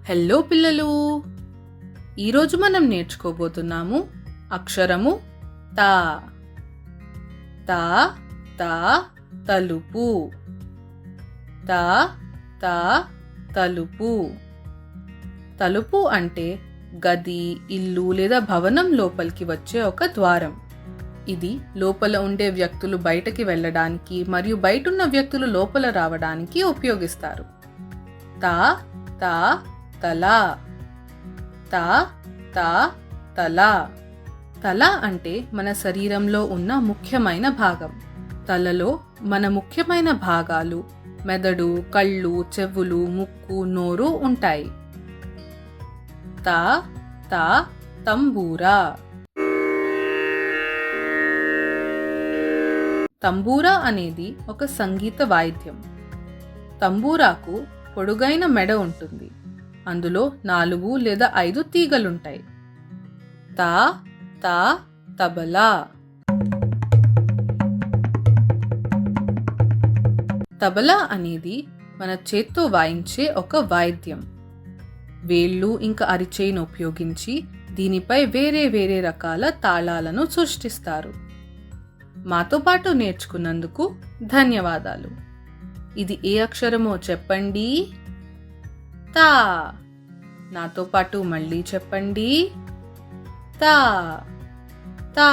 Hello పిల్లలు, ఈరోజు మనం నేర్చుకోబోతున్నాము అక్షరము తా. తా తా తలుపు. తా తా తలుపు. తలుపు అంటే గది, ఇల్లు లేదా భవనం లోపలికి వచ్చే ఒక ద్వారం. ఇది లోపల ఉండే వ్యక్తులు బయటకి వెళ్ళడానికి మరియు బయటున్న వ్యక్తులు లోపల రావడానికి ఉపయోగిస్తారు. తా తా తల. తా తా తల. తల అంటే మన శరీరంలో ఉన్న ముఖ్యమైన భాగం. తలలో మన ముఖ్యమైన భాగాలు మెదడు, కళ్ళు, చెవులు, ముక్కు, నోరు ఉంటాయి. తా తా తంబూరా. తంబూరా అనేది ఒక సంగీత వాయిద్యం. తంబూరాకు పొడుగైన మెడ ఉంటుంది. అందులో 4 లేదా 5 తీగలుంటాయి. తా తా తబలా. తబలా అనేది మన చేత్తో వాయించే ఒక వాయిద్యం. వేళ్ళు ఇంకా అరిచేయిని ఉపయోగించి దీనిపై వేరే వేరే రకాల తాళాలను సృష్టిస్తారు. మాతో పాటు నేర్చుకున్నందుకు ధన్యవాదాలు. ఇది ఏ అక్షరమో చెప్పండి. తా. నాతో పాటు మళ్ళీ చెప్పండి. తా తా.